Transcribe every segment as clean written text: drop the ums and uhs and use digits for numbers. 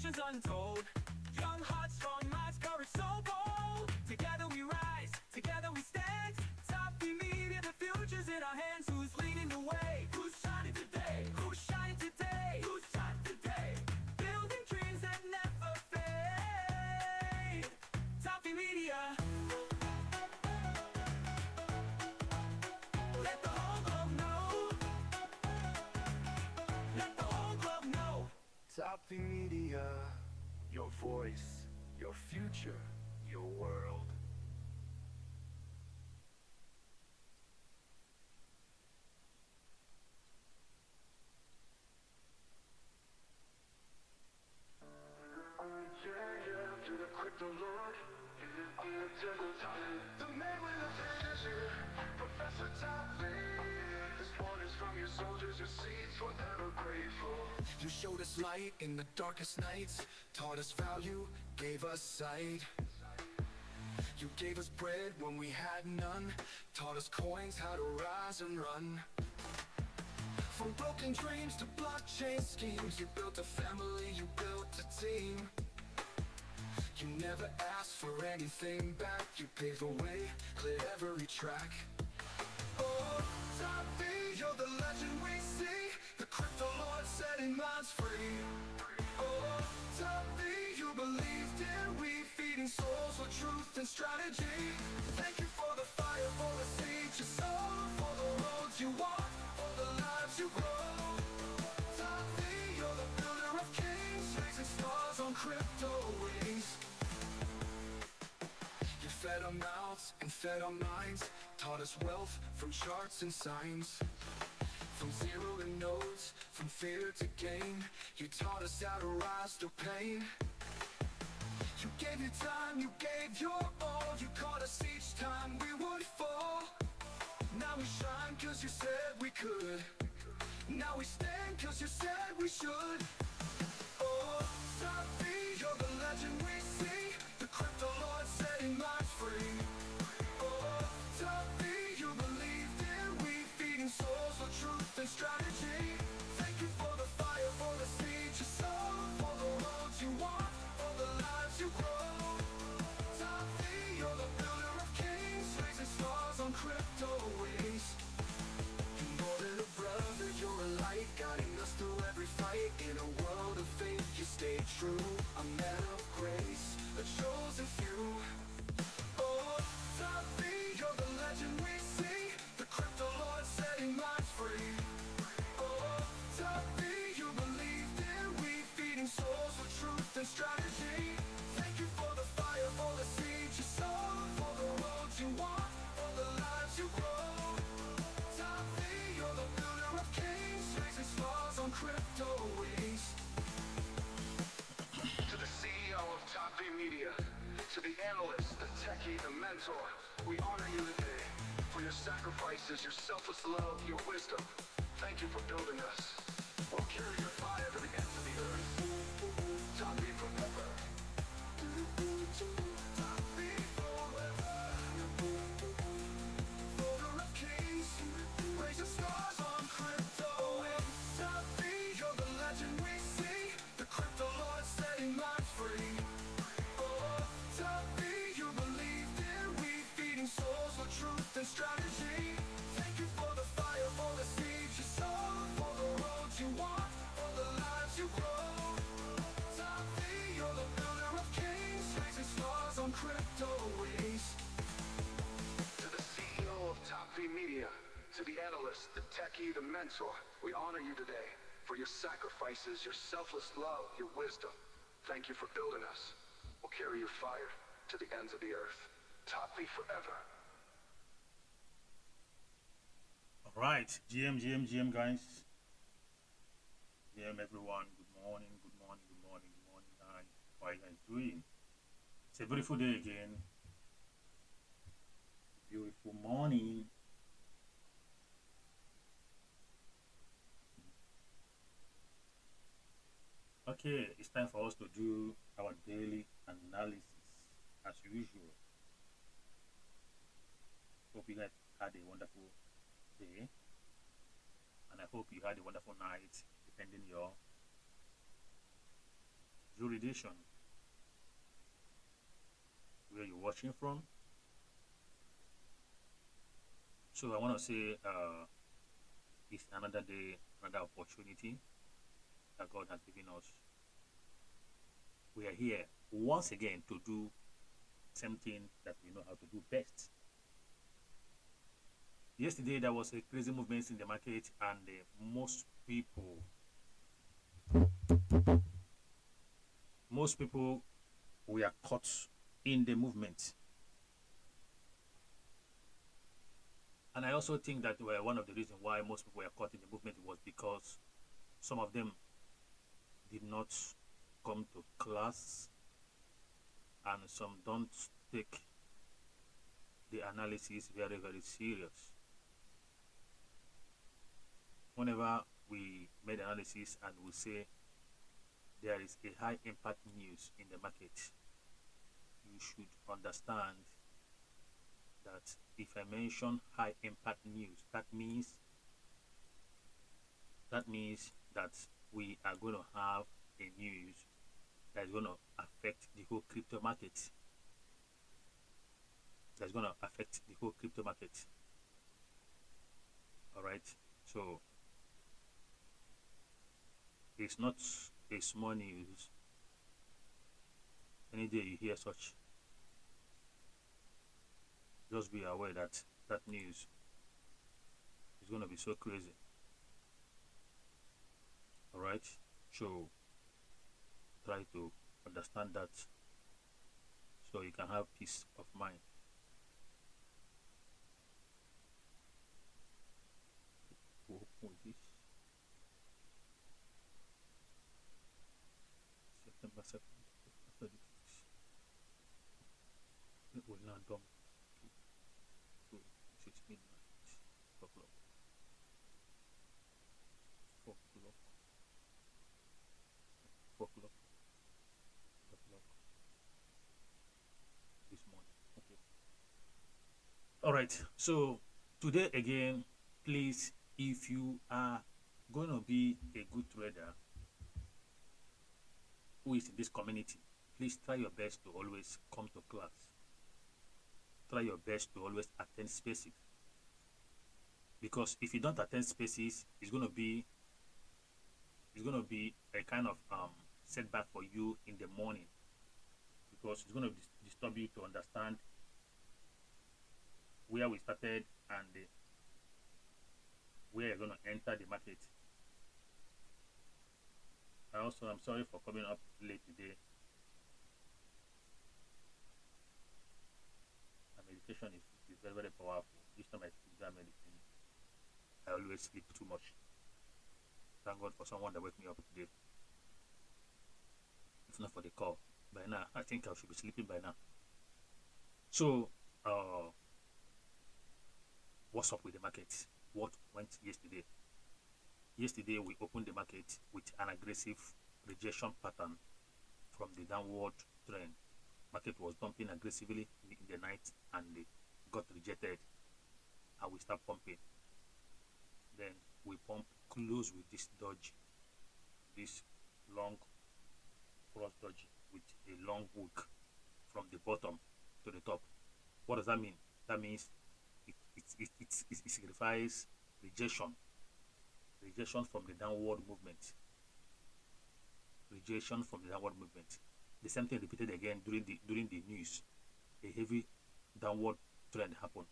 visions untold. Young hearts, strong minds, courage so bold. Together we rise, together we stand. Topvee Media, the future's in our hands. Who's leading the way? Who's shining today? Who's shining today? Who's shining today? Building dreams that never fade. Topvee Media. Let the whole globe know. Let the whole globe know. Topvee Media, your voice, your future, your world. Yeah, to the crypto lord, the man with the vision, Professor Topvee. This one is from your soldiers, your seeds forever grateful. You showed us light in the darkest nights, taught us value, gave us sight. You gave us bread when we had none, taught us coins, how to rise and run. From broken dreams to blockchain schemes, you built a family, you built a team. You never asked for anything back, you paved the way, cleared every track. Oh, Topvee, you're the legend we see, the crypto lord setting minds free. Oh, Topvee, you believed in we, feeding souls with truth and strategy. Thank you for the fire, for the seeds you sow, for the roads you walk, for the lives you grow. Topvee, you're the builder of kings, raising stars on crypto wings. You fed our mouths and fed our minds, taught us wealth from charts and signs. From zero to nodes, from fear to gain, you taught us how to rise through pain. You gave your time, you gave your all, you caught us each time we would fall. Now we shine cause you said we could, now we stand cause you said we should. Oh, Topvee, you're the legend we see, the crypto lord setting minds free. Oh, Topvee, you believed in we, feeding souls with truth and strategy. Thank you for the fire, for the seeds you sow, for the roads you walk, for the lives you grow. Topvee, you're the builder of kings, raising stars on crypto wings. More than a brother, you're a light, guiding us through every fight. In a world of faith, you stayed true, a man of grace, a chosen few. Oh, Topvee, you're the legend we see, the crypto lord setting minds free. Oh, Topvee, you believed in we, feeding souls with truth and strategy. Thank you for the fire, for the seeds you sow, for the roads you walk, for the lives you grow. Topvee, you're the builder of kings, raising stars on crypto wings. To the CEO of Topvee Media, to the analyst, the techie, the mentor, we honor you today for your sacrifices, your selfless love, your wisdom. Thank you for building us. We'll carry your fire to the ends of the earth. Topvee forever. Topvee forever. Builder of kings, raising stars on crypto wings. Topvee, you're the legend we see, the crypto lord setting minds free. Oh, Topvee, you believed in we, feeding souls with truth and strategy. Thank you for the fire, for the seeds you sow, for the roads you walk, for the lives you grow. Topvee, you're the builder of kings, raising stars on crypto wings. To the CEO of Topvee Media, to the analyst, the techie, the mentor, we honor you today for your sacrifices, your selfless love, your wisdom. Thank you for building us. We'll carry your fire to the ends of the earth. Topvee forever. Alright, GM guys. GM everyone, good morning, good morning, good morning, good morning, guys. How are you guys doing? It's a beautiful day again. Beautiful morning. Okay, it's time for us to do our daily analysis as usual. Hope you guys had a wonderful day, and I hope you had a wonderful night, depending during consolidation. Where you're watching from. So I want to say it's another day, another opportunity that God has given us. We are here once again to do something that we know how to do best. Yesterday there was a crazy movement in the market, and most people were caught in the movement. And I also think that one of the reasons why most people were caught in the movement was because some of them did not come to class, and some don't take the analysis very, very serious. Whenever we made analysis and we say there is a high impact news in the market, you should understand that if I mention high impact news, that means that we are going to have a news that is going to affect the whole crypto market. That's going to affect the whole crypto market. All right. So it's not a small news. Any day you hear such, just be aware that that news is going to be so crazy. All right. So try to understand that so you can have peace of mind. We'll open with this. September 2nd, after the fix. It will not dump. So it's midnight. 4 o'clock. 4 o'clock. 4 o'clock. 4 o'clock. This morning. Okay. Alright, so today again, please, if you are going to be a good trader who is in this community, please try your best to always come to class. Try your best to always attend spaces, because if you don't attend spaces, it's going to be a kind of setback for you in the morning, because it's going to disturb you to understand where we started and where you're going to enter the market. I'm sorry for coming up late today. My medication is very, very powerful. Each time I take that medicine, I always sleep too much. Thank God for someone that wake me up today. If not for the call, by now I think I should be sleeping by now. So what's up with the market? What went yesterday? Yesterday we opened the market with an aggressive rejection pattern from the downward trend. Market was dumping aggressively in the night and they got rejected, and we start pumping. Then we pump close with this dodge, this long cross dodge with a long hook from the bottom to the top. What does that mean? That means it signifies rejection from the downward movement. Rejection from the downward movement. The same thing repeated again during the news. A heavy downward trend happened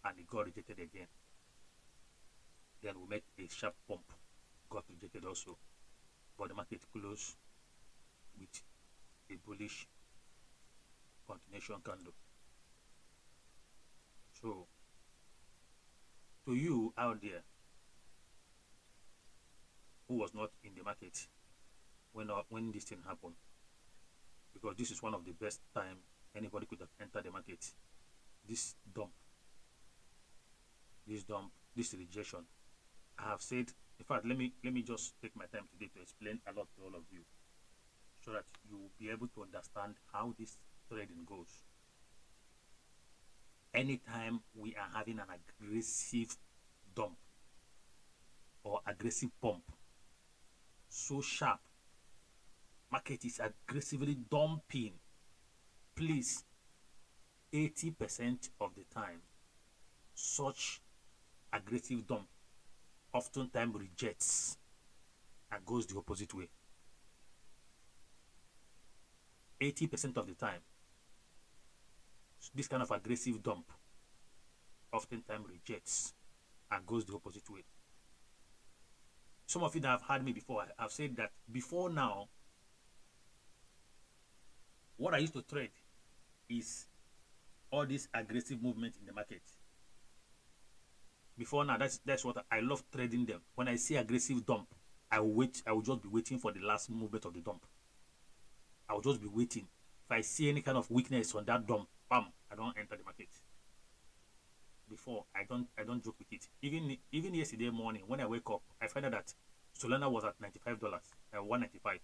and it got rejected again. Then we make a sharp pump, got rejected also, but the market closed with a bullish continuation candle. So to you out there who was not in the market when this thing happened, because this is one of the best time anybody could have entered the market, this rejection, I have said, in fact, let me just take my time today to explain a lot to all of you, so that you will be able to understand how this trading goes. Anytime we are having an aggressive dump or aggressive pump, so sharp market is aggressively dumping, please, 80% of the time, such aggressive dump oftentimes rejects and goes the opposite way. 80% of the time, this kind of aggressive dump oftentimes rejects and goes the opposite way. Some of you that have heard me before, I've said that before now, what I used to trade is all this aggressive movement in the market. Before now, that's what I love trading them. When I see aggressive dump, I will just be waiting for the last movement of the dump. I will just be waiting. If I see any kind of weakness on that dump, bam, I don't enter the market. Before, I don't joke with it. Even yesterday morning, when I wake up, I find out that Solana was at $95, $195,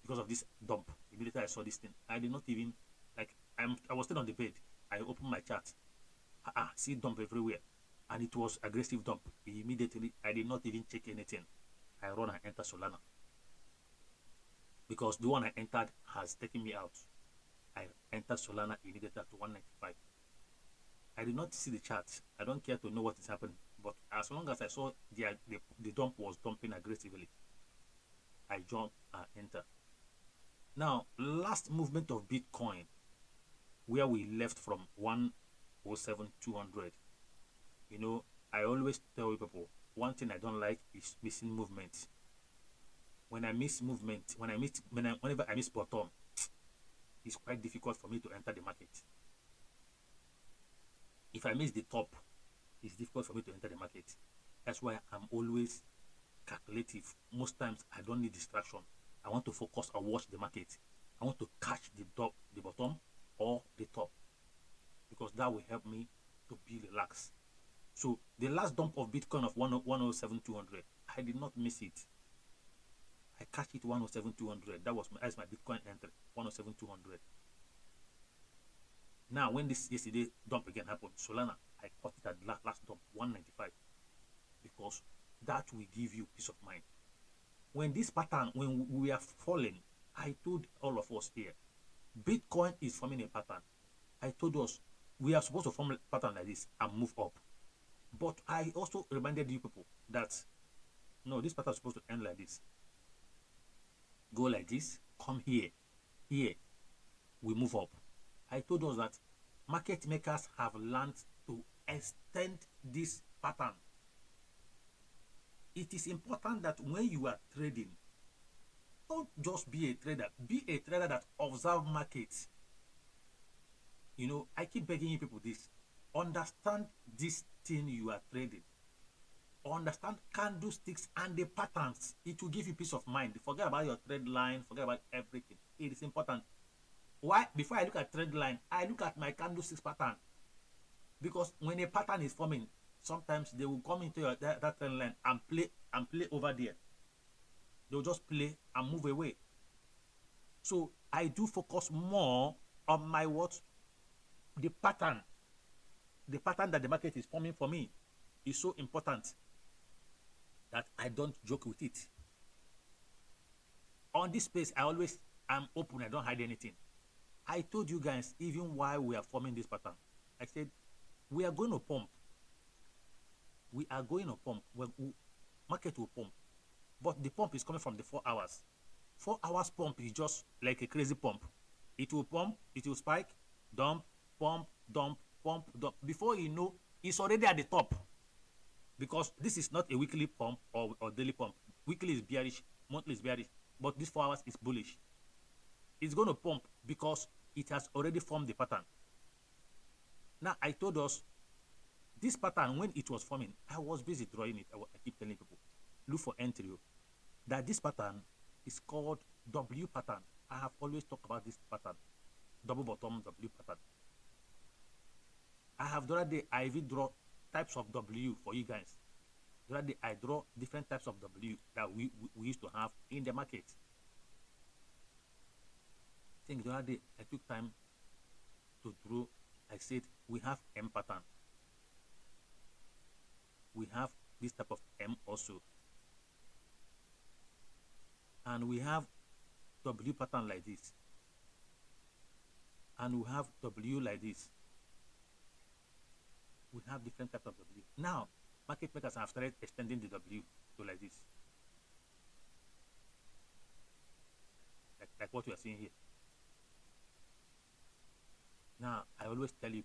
because of this dump. Immediately I saw this thing, I did not even, like, I was still on the bed. I opened my chart. See dump everywhere, and it was aggressive dump. Immediately, I did not even check anything. I run and enter Solana, because the one I entered has taken me out. I entered Solana immediately at 195. I did not see the chart. I don't care to know what is happening. But as long as I saw the dump was dumping aggressively, I jumped and entered. Now, last movement of Bitcoin, where we left from 107,200. You know, I always tell people, one thing I don't like is missing movement. When I miss movement, whenever I miss bottom, it's quite difficult for me to enter the market. If I miss the top, it's difficult for me to enter the market. That's why I'm always calculative. Most times I don't need distraction. I want to focus and watch the market. I want to catch the bottom or the top, because that will help me to be relaxed. So the last dump of Bitcoin of 107,200, I did not miss it. I catch it 107,200. That's my Bitcoin entry, 107,200. Now, when this yesterday dump again happened, Solana, I caught it at last dump, 195, because that will give you peace of mind. When this pattern, when we are falling, I told all of us here, Bitcoin is forming a pattern. I told us we are supposed to form a pattern like this and move up. But I also reminded you people that, no, this pattern is supposed to end like this. Go like this, come here, we move up. I told us that market makers have learned to extend this pattern. It is important that when you are trading, don't just be a trader. Be a trader that observe markets. You know, I keep begging you people this. Understand this thing you are trading. Understand candlesticks and the patterns. It will give you peace of mind. Forget about your trade line. Forget about everything. It is important. Why? Before I look at trend line, I look at my candlesticks pattern. Because when a pattern is forming, sometimes they will come into that trend line and play over there. They'll just play and move away. So I do focus more on my the pattern. The pattern that the market is forming for me is so important that I don't joke with it. On this space, I always am open. I don't hide anything. I told you guys, even while we are forming this pattern, I said, we are going to pump. We are going to pump. Market will pump. But the pump is coming from the 4 hours. 4 hours pump is just like a crazy pump. It will pump, it will spike, dump, pump, dump, pump, dump. Before you know, it's already at the top. Because this is not a weekly pump or daily pump. Weekly is bearish, monthly is bearish. But this 4 hours is bullish. It's going to pump because it has already formed the pattern. Now, I told us, this pattern, when it was forming, I was busy drawing it. I keep telling people, look for entry. That this pattern is called W pattern. I have always talked about this pattern. Double bottom W pattern. I have the other day, I even draw types of W for you guys. The other day, I draw different types of W that we used to have in the market. I think the other day I took time to draw. I said we have M pattern. We have this type of M also. And we have W pattern like this, and we have W like this. We have different types of W. Now, market makers have started extending the W to like this. Like what we are seeing here. Now, I always tell you,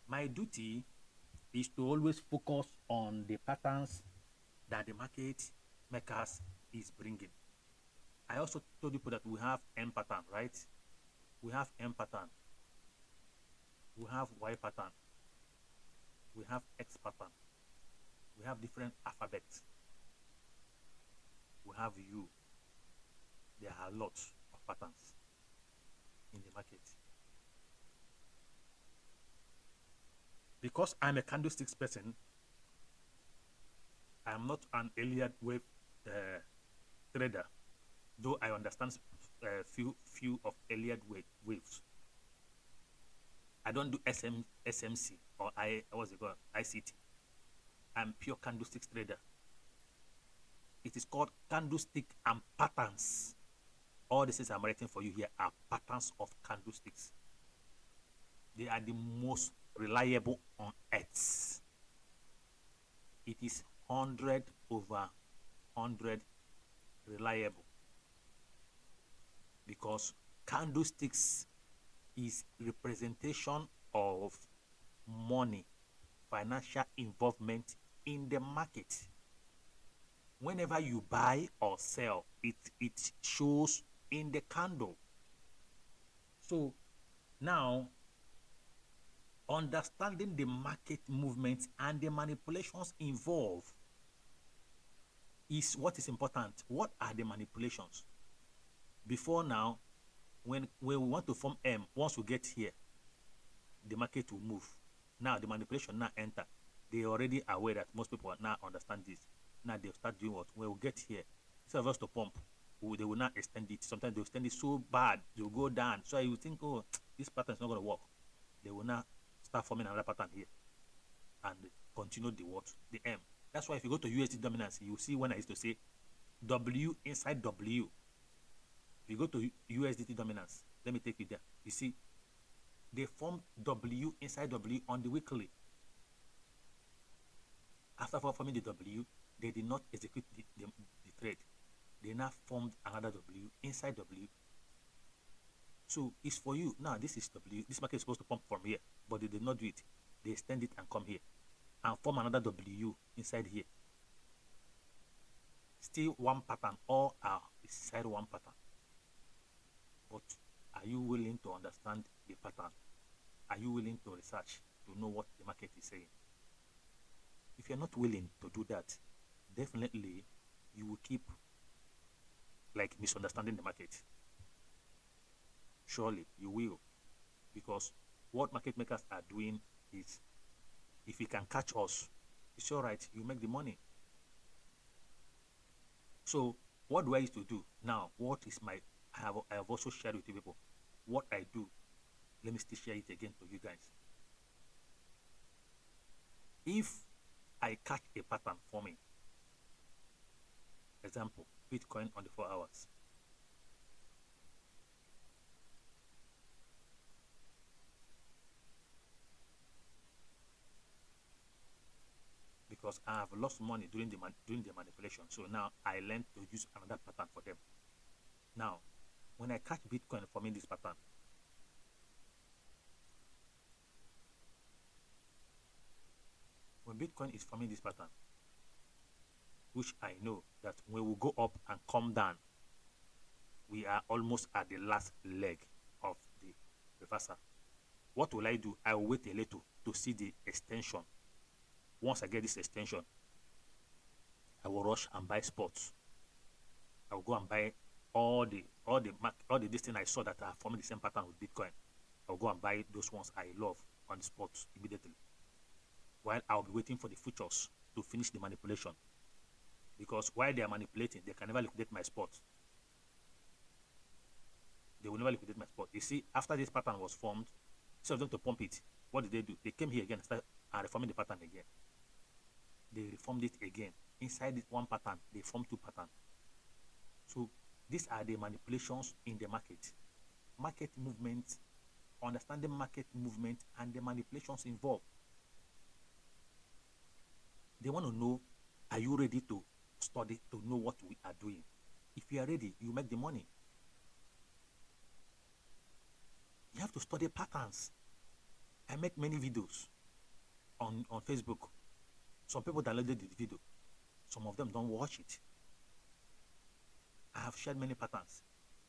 my duty is to always focus on the patterns that the market makers is bringing. I also told you that we have M pattern, right? We have M pattern. We have Y pattern. We have X pattern. We have different alphabets. We have U. There are lots of patterns in the market. Because I'm a candlesticks person, I'm not an Elliott wave trader, though I understand few of Elliott waves. I don't do SMC or what's it called, ICT. I'm pure candlesticks trader. It is called candlestick and patterns. All the things I'm writing for you here are patterns of candlesticks. They are the most reliable on earth. It is 100 over 100 reliable, because candlesticks is representation of money, financial involvement in the market. Whenever you buy or sell, it shows in the candle. So now, understanding the market movements and the manipulations involved is what is important. What are the manipulations? Before now, when we want to form M, once we get here, the market will move. Now the manipulation now enter. They are already aware that most people now understand this. Now they'll start doing what? When we get here, instead of us to pump, they will now extend it. Sometimes they'll extend it so bad, they'll go down. So you think, oh, this pattern is not going to work. They will now start forming another pattern here and continue the what? The M. That's why if you go to USD dominance, you see when I used to say W inside W. If you go to USDT dominance, let me take you there. You see, they formed W inside W on the weekly. After forming the W, they did not execute the trade. They now formed another W inside W. So it's for you. Now this is W. This market is supposed to pump from here, but they did not do it. They extend it and come here and form another W inside here. Still one pattern, all are inside one pattern. But are you willing to understand the pattern? Are you willing to research to know what the market is saying? If you're not willing to do that, definitely you will keep like misunderstanding the market. Surely you will, because what market makers are doing is, if you can catch us, it's all right, you make the money. So what do I used to do now? What is my, I have also shared with you people what I do. Let me still share it again to you guys. If I catch a pattern forming, example, Bitcoin on the 4 hours, because I have lost money during the manipulation, so now I learned to use another pattern for them. Now, when I catch Bitcoin forming this pattern, when Bitcoin is forming this pattern, which I know that when we go up and come down, we are almost at the last leg of the reversal. What will I do? I will wait a little to see the extension. Once I get this extension, I will rush and buy spots. I will go and buy all the this thing I saw that are forming the same pattern with Bitcoin. I will go and buy those ones I love on the spot immediately, while I'll be waiting for the futures to finish the manipulation. Because while they are manipulating, they can never liquidate my spot. They will never liquidate my spot. You see, after this pattern was formed, instead of them to pump it, what did they do? They came here again and started reforming the pattern again. They reformed it again. Inside this one pattern, they formed two patterns. So These are the manipulations in the market. Market movement, understanding market movement and the manipulations involved. They want to know, are you ready to study to know what we are doing? If you are ready, you make the money. You have to study patterns. I make many videos on Facebook. Some people downloaded the video. Some of them don't watch it. I have shared many patterns.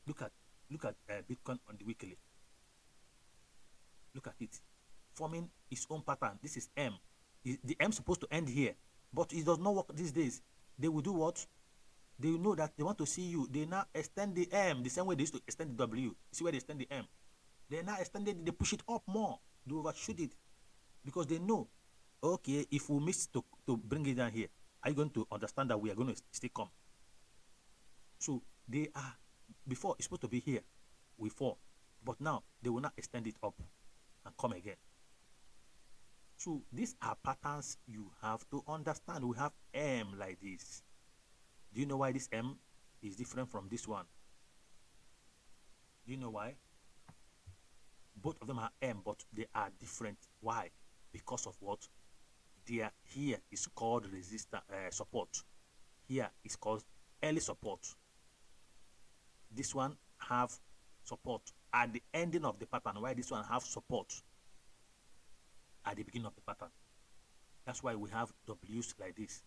Look at Bitcoin on the weekly. Look at it. Forming its own pattern. This is M. The M supposed to end here, but it does not work these days. They will do what? They will know that they want to see you. They now extend the M the same way they used to extend the W. See where they extend the M? They now extend it, they push it up more. They overshoot it. Because they know, okay, if we miss to bring it down here, are you going to understand that we are going to still come? So they are, before it's supposed to be here, we fall. But now they will not extend it up and come again. So these are patterns you have to understand. We have M like this. Do you know why this M is different from this one? Do you know why? Both of them are M, but they are different. Why? Because of what? Here is called resistance support. Here is called early support. This one have support at the ending of the pattern, while this one have support at the beginning of the pattern. That's why we have W's like this,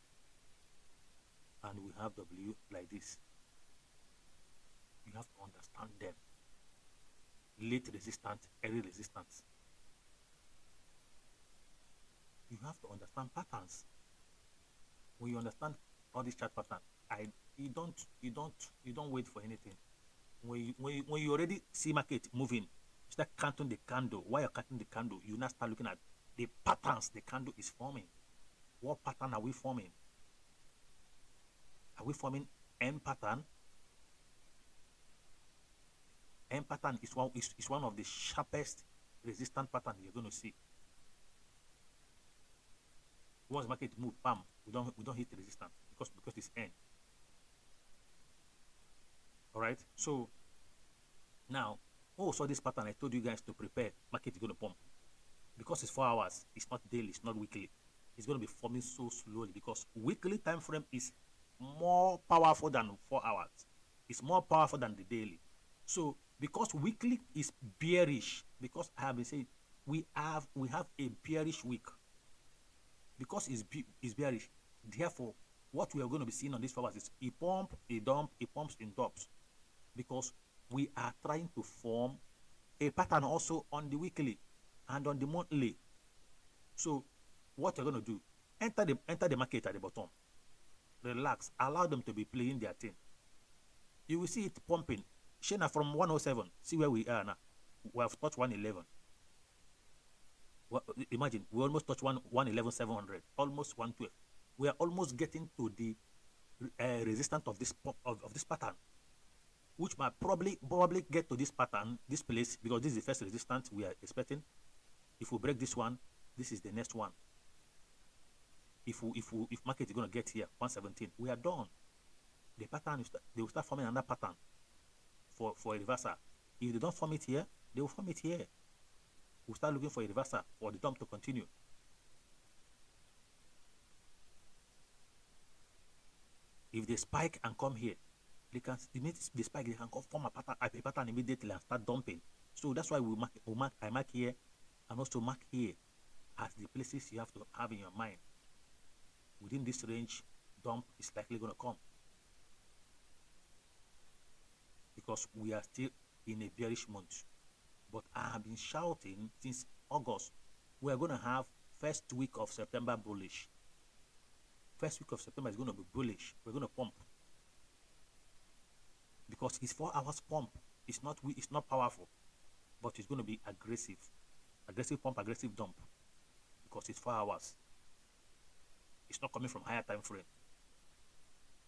and we have W like this. You have to understand them. Late resistance, early resistance. You have to understand patterns. When you understand all these chart patterns, you don't wait for anything. When you already see market moving, you start counting the candle. While you're counting the candle, you now start looking at the patterns the candle is forming. What pattern are we forming? Are we forming N pattern? N pattern is one of the sharpest resistance pattern you're going to see. Once market move, bam, we don't hit the resistance because it's N. All right. So now, so this pattern I told you guys to prepare. Market is going to pump because it's 4 hours. It's not daily. It's not weekly. It's going to be forming so slowly because weekly time frame is more powerful than 4 hours. It's more powerful than the daily. So because weekly is bearish, because I have been saying we have a bearish week. Because it's bearish, therefore, what we are going to be seeing on these 4 hours is a pump, a dump, a pumps and dumps. Because we are trying to form a pattern also on the weekly and on the monthly. So what you're going to do, enter the market at the bottom. Relax, allow them to be playing their thing. You will see it pumping. Shana from 107, see where we are now. We have touched 111. Well, imagine we almost touched 111,700, almost 112. We are almost getting to the resistance of this pattern, which might probably get to this pattern, this place, because this is the first resistance we are expecting. If we break this one, this is the next one. If market is going to get here 117, we are done. The pattern they will start forming another pattern for a reversal. If they don't form it here, they will form it here. We'll start looking for a reversal for the dump to continue. If they spike and come here, they spike, they can form a pattern immediately and start dumping. So that's why I mark here and also mark here as the places you have to have in your mind. Within this range, dump is likely going to come. Because we are still in a bearish month. But I have been shouting since August, we are going to have first week of September bullish. First week of September is going to be bullish. We're going to pump. Because it's 4 hours pump. It's not powerful. But it's going to be aggressive. Aggressive pump, aggressive dump. Because it's 4 hours. It's not coming from higher time frame.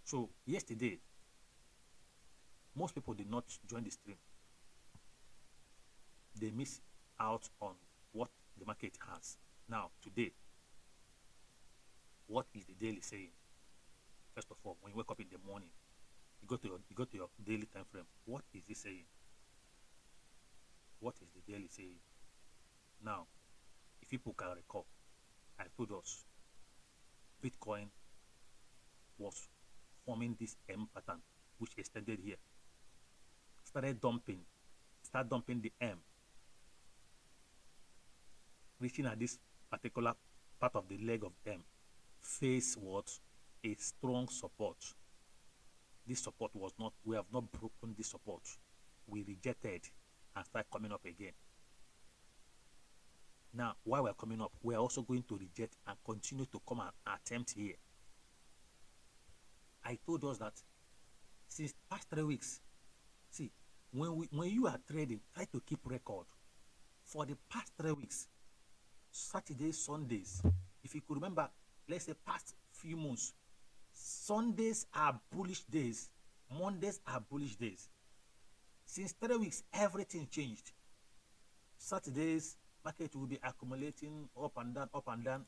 So yesterday, most people did not join the stream. They miss out on what the market has. Now, today, what is the daily saying? First of all, when you wake up in the morning, you go to your daily time frame. What is it saying? What is the daily saying? Now, if people can recall, I told us Bitcoin was forming this M pattern, which extended here. Start dumping the M, reaching at this particular part of the leg of M, face what? A strong support. This support was not, we have not broken this support. We rejected and start coming up again. Now, while we're coming up, we're also going to reject and continue to come and attempt here. I told us that since past 3 weeks, see, when you are trading, try to keep record. For the past 3 weeks, Saturdays, Sundays, if you could remember, let's say past few months, Sundays are bullish days, Mondays are bullish days. Since 3 weeks, everything changed. Saturdays, market will be accumulating up and down, up and down.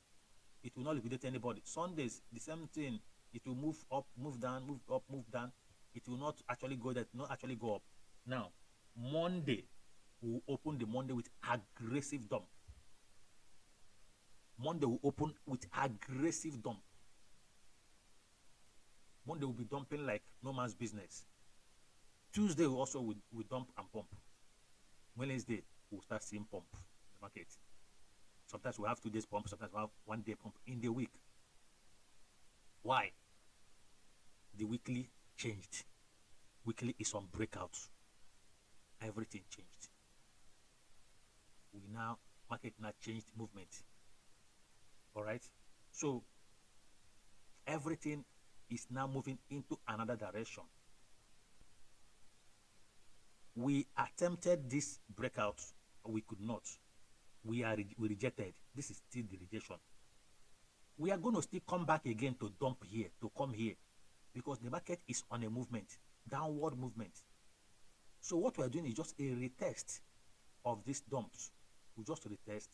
It will not liquidate anybody. Sundays, the same thing. It will move up, move down, move up, move down. It will not actually go there, not actually go up. Now, Monday, we will open the Monday with aggressive dump. Monday will open with aggressive dump. Monday will be dumping like no man's business. Tuesday we also will dump and pump. Wednesday we'll start seeing pump in the market. Sometimes we have 2 days pump, sometimes we have 1 day pump in the week. Why? The weekly changed. Weekly is on breakout. Everything changed. Market now changed movement. All right. So everything is now moving into another direction. We attempted this breakout, we could not. We rejected. This is still the rejection. We are going to still come back again to dump here, to come here, because the market is on a movement, downward movement. So what we are doing is just a retest of these dumps. We just retest,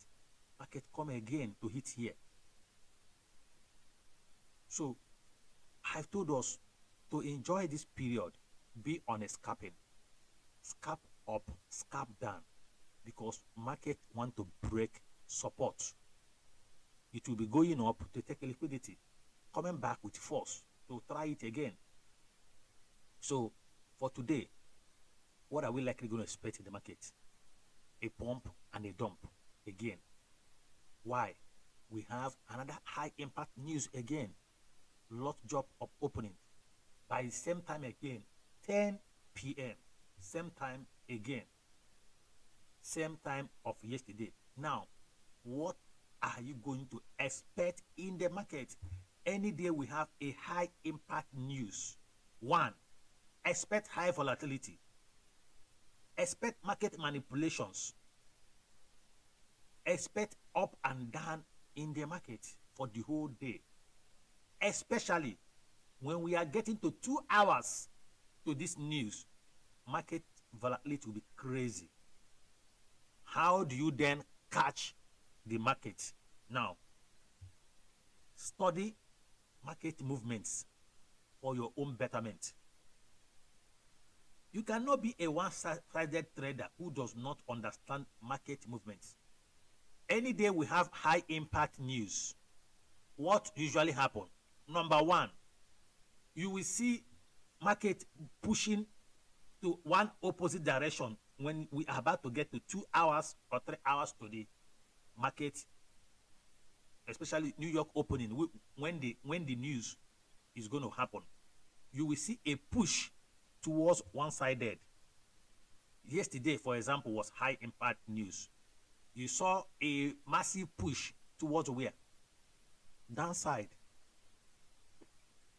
market come again to hit here. So I've told us to enjoy this period, be on a scalping. Scalp up, scalp down, because market want to break support. It will be going up to take a liquidity, coming back with force to try it again. So for today, what are we likely going to expect in the market? A pump and a dump again. Why? We have another high impact news again. Lot job of opening by the same time again, 10 p.m. Same time again, same time of yesterday. Now, what are you going to expect in the market? Any day we have a high impact news. 1, expect high volatility. Expect market manipulations. Expect up and down in the market for the whole day. Especially when we are getting to 2 hours to this news, market volatility will be crazy. How do you then catch the market? Now, study market movements for your own betterment. You cannot be a one-sided trader who does not understand market movements. Any day we have high impact news, what usually happens? Number 1, you will see market pushing to one opposite direction when we are about to get to 2 hours or 3 hours to the market, especially New York opening, when the news is going to happen. You will see a push towards one-sided. Yesterday, for example, was high impact news. You saw a massive push towards where? Downside.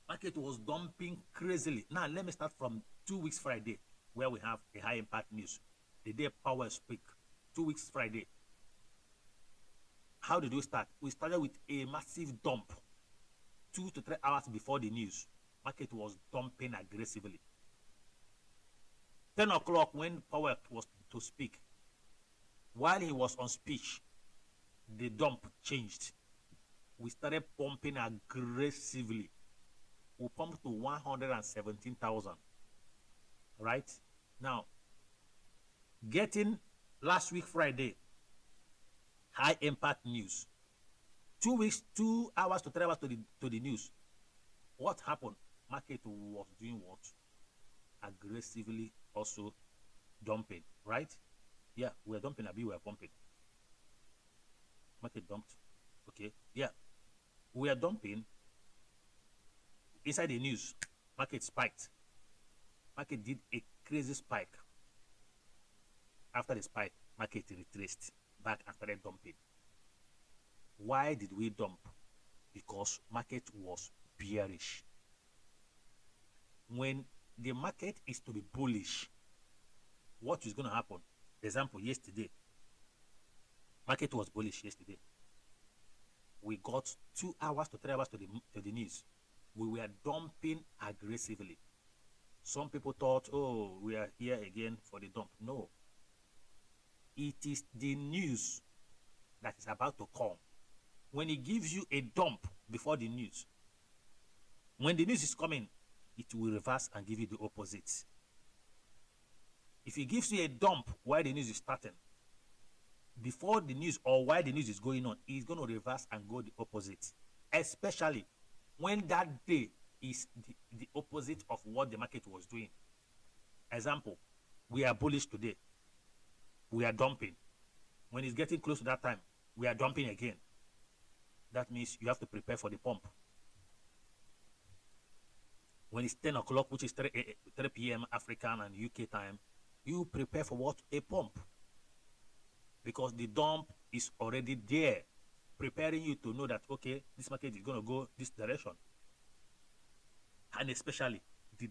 Market was dumping crazily. Now, let me start from 2 weeks Friday, where we have a high impact news. The day Powell speak, 2 weeks Friday. How did we start? We started with a massive dump 2 to 3 hours before the news. Market was dumping aggressively. 10 o'clock when Powell was to speak, while he was on speech, the dump changed. We started pumping aggressively. We pumped to 117,000. right? Now, getting last week Friday, high impact news. 2 weeks, 2 hours to 3 hours to the news. What happened? Market was doing what? Aggressively also dumping, right? Yeah, we're dumping, we're pumping. Market dumped. Okay, yeah. We are dumping. Inside the news, market spiked. Market did a crazy spike. After the spike, market retraced back and started dumping. Why did we dump? Because market was bearish. When the market is to be bullish, what is going to happen? Example, yesterday, market was bullish yesterday. We got 2 hours to 3 hours to the news. We were dumping aggressively. Some people thought, oh, we are here again for the dump. No. It is the news that is about to come. When it gives you a dump before the news, when the news is coming, it will reverse and give you the opposite. If it gives you a dump while the news is starting, before the news or while the news is going on, it's going to reverse and go the opposite. Especially when that day is the opposite of what the market was doing. Example, we are bullish today. We are dumping. When it's getting close to that time, we are dumping again. That means you have to prepare for the pump. When it's 10 o'clock, which is 3 p.m. African and UK time, you prepare for what? A pump. Because the dump is already there, preparing you to know that, okay, this market is going to go this direction. And especially the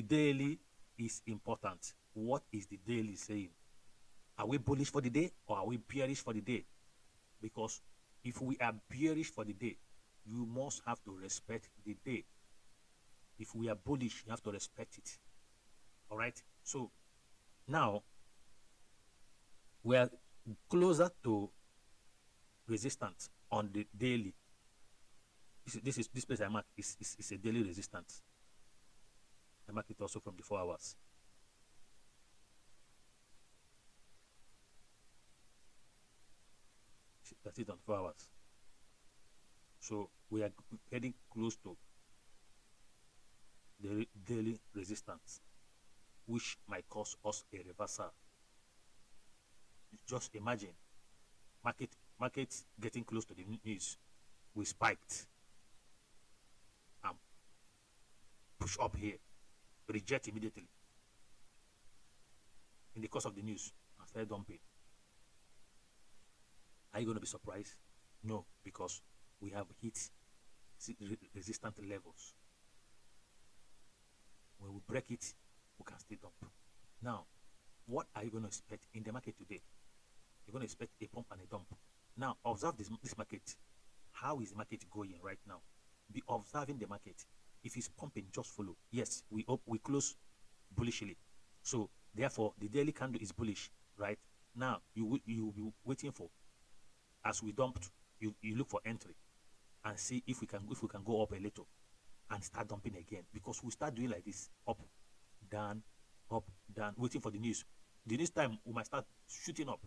daily is important. What is the daily saying? Are we bullish for the day or are we bearish for the day? Because if we are bearish for the day, you must have to respect the day. If we are bullish, you have to respect it. All right? So now we are closer to resistance on the daily. This place I mark is a daily resistance. I mark it also from the 4 hours. That's it on 4 hours. So we are getting close to the daily resistance, which might cause us a reversal. Just imagine market getting close to the news. We spiked and push up here, reject immediately in the course of the news and start dumping. Are you going to be surprised? No, because we have hit resistant levels. When we break it, we can still dump. Now, what are you going to expect in the market today? You're going to expect a pump and a dump. Now, observe this market. How is the market going right now? Be observing the market. If it's pumping, just follow. Yes, we close bullishly. So, therefore, the daily candle is bullish, right? Now, you will be waiting for, as we dumped, you look for entry and see if we can go up a little and start dumping again, because we start doing like this, up, down, waiting for the news. The next time we might start shooting up,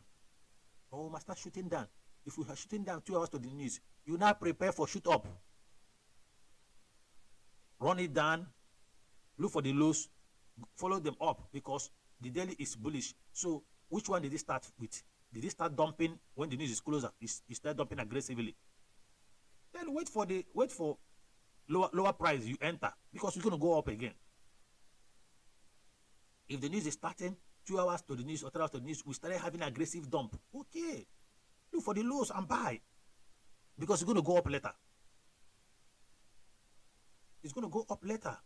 or we might start shooting down. If we are shooting down 2 hours to the news, you now prepare for shoot up. Run it down, look for the lows, follow them up, because the daily is bullish. So which one did it start with? Did it start dumping when the news is closer? It start dumping aggressively. Then wait for lower price, you enter, because it's going to go up again. If the news is starting 2 hours to the news or 3 hours to the news, we started having aggressive dump. Okay, look for the lows and buy, because it's going to go up later. It's going to go up later.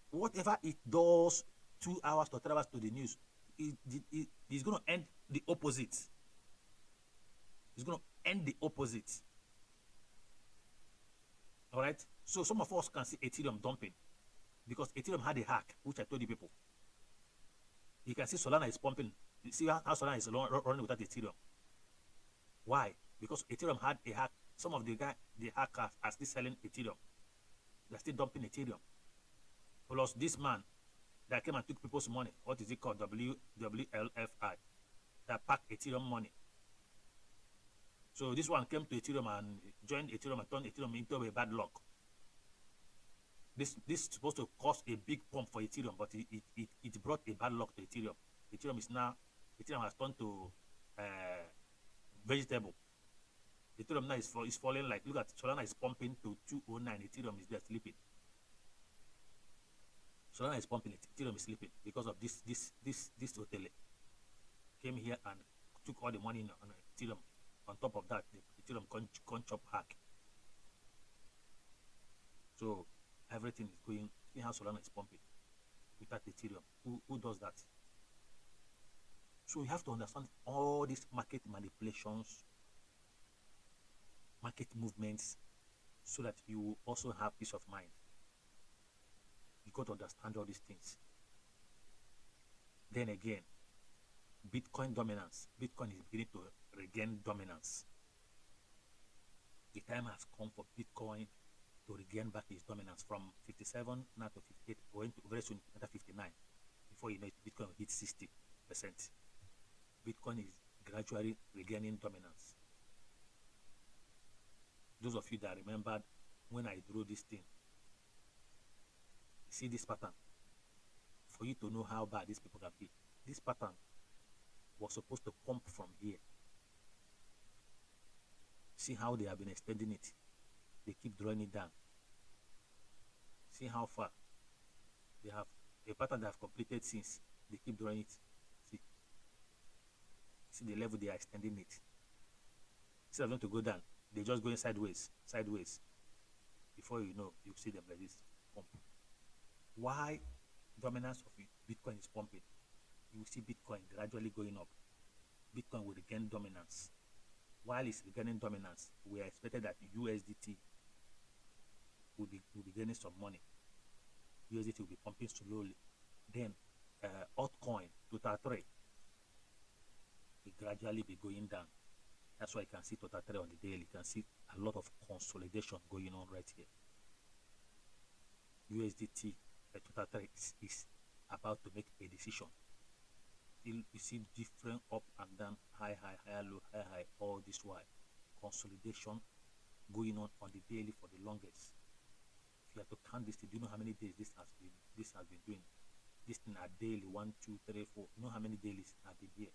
Whatever it does 2 hours to 3 hours to the news, it's going to end the opposite. It's going to end the opposite. All right? So some of us can see Ethereum dumping, because Ethereum had a hack, which I told you people. You can see Solana is pumping. You see how Solana is running without Ethereum. Why? Because Ethereum had a hack. Some of the hackers are still selling Ethereum. They're still dumping Ethereum. plus this man that came and took people's money. What is it called? WLFI. That packed Ethereum money. So this one came to Ethereum and joined Ethereum and turned Ethereum into a bad luck. This is supposed to cause a big pump for Ethereum, but it brought a bad luck to Ethereum. Ethereum has turned to vegetable. Ethereum now is falling, like, look at Solana is pumping to 209. Ethereum is there sleeping. Solana is pumping, Ethereum is sleeping because of this hotel came here and took all the money on Ethereum. On top of that, the Ethereum can't chop hack. So everything is going. See how Solana is pumping without Ethereum. Who does that? So you have to understand all these market manipulations, market movements, so that you also have peace of mind. You got to understand all these things. Then again, Bitcoin dominance. Bitcoin is beginning to regain dominance. The time has come for Bitcoin to regain back its dominance from 57 now to 58, going to very soon another 59. Before you know it, Bitcoin will hit 60%. Bitcoin is gradually regaining dominance. Those of you that remembered when I drew this thing, see this pattern. For you to know how bad these people can be, this pattern was supposed to pump from here. See how they have been extending it. They keep drawing it down. See how far they have a pattern they have completed since. They keep drawing it. See the level they are extending it. Instead of them to go down, they're just going sideways. Before you know, you see them like this pump. Why dominance of Bitcoin is pumping? You will see Bitcoin gradually going up. Bitcoin will regain dominance. While it's regaining dominance, we are expected that USDT will be gaining some money. USDT will be pumping slowly. Then altcoin, Topvee, will gradually be going down. That's why you can see Topvee on the daily. You can see a lot of consolidation going on right here. USDT, Topvee is about to make a decision. You see different up and down, high, low, high, all this while. Consolidation going on the daily for the longest. If you have to count this, do you know how many days this has been doing? This thing are daily, 1, 2, 3, 4. You know how many days have been here?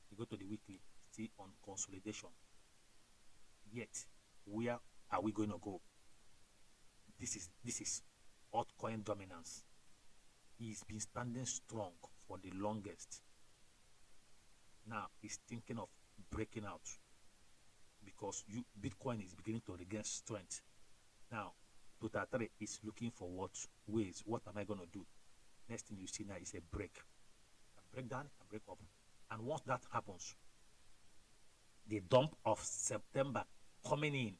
You go to the weekly, still on consolidation. Yet, where are we going to go? This is altcoin dominance. He's been standing strong for the longest. Now he's thinking of breaking out because Bitcoin is beginning to regain strength. Now Topvee is looking for what am I going to do? Next thing you see now is a break. A break down, a break up. And once that happens, the dump of September coming in.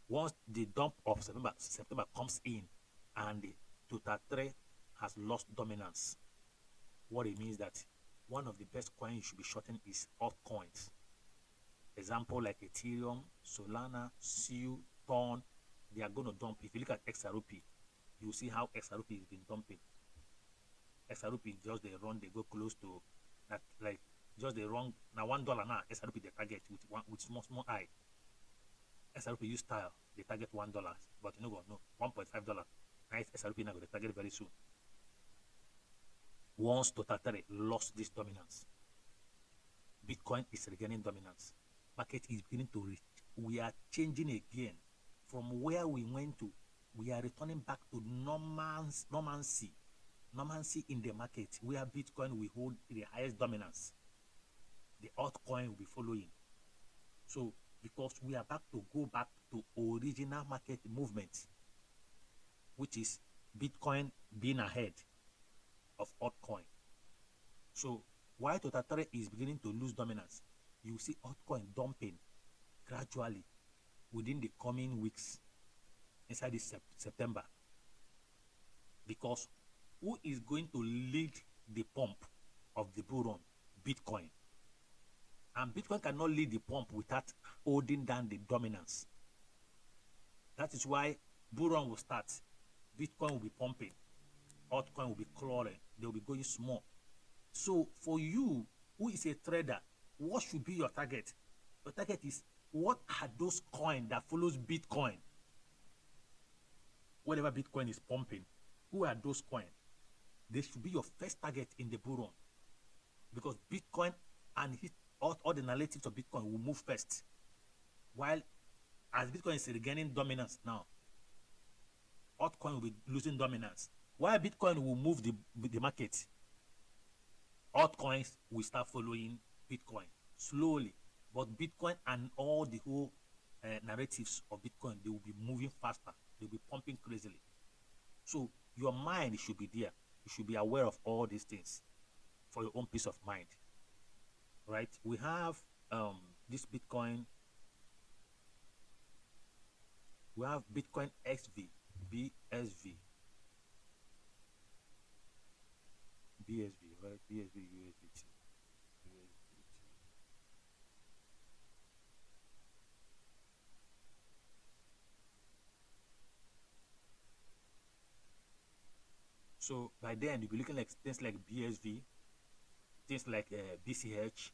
Once the dump of September comes in and the Topvee has lost dominance, what it means that one of the best coins you should be shorting is altcoins. Example like Ethereum, Solana, SU, Ton, they are going to dump. If you look at XRP, you see how XRP has been dumping. XRP just they run, they go close to that, like just they run now $1 now. XRP they target with small eye. XRP use style they target $1, but you know no $1.5. Now XRP now they target very soon. Once Topvee lost this dominance, Bitcoin is regaining dominance. Market is beginning to reach. We are changing again from where we went to. We are returning back to normalcy in the market, where Bitcoin will hold the highest dominance. The altcoin will be following. So, because we are go back to original market movement, which is Bitcoin being ahead of altcoin. So while Topvee is beginning to lose dominance, you see altcoin dumping gradually within the coming weeks inside this September. Because who is going to lead the pump of the bull run? Bitcoin. And Bitcoin cannot lead the pump without holding down the dominance. That is why bull run will start. Bitcoin will be pumping, altcoin will be crawling, they will be going small. So for you who is a trader, what should be your target? Your target is, what are those coins that follows Bitcoin? Whatever Bitcoin is pumping, who are those coins? They should be your first target in the bull run, because Bitcoin and all the narratives of Bitcoin will move first, while as Bitcoin is regaining dominance now, altcoin will be losing dominance. While Bitcoin will move the market, altcoins will start following Bitcoin slowly. But Bitcoin and all the whole narratives of Bitcoin, they will be moving faster. They'll be pumping crazily. So your mind should be there. You should be aware of all these things for your own peace of mind. Right? We have this Bitcoin. We have Bitcoin XV, BSV, right? BSV, USDT. So by then you'll be looking like things like BSV, things like BCH.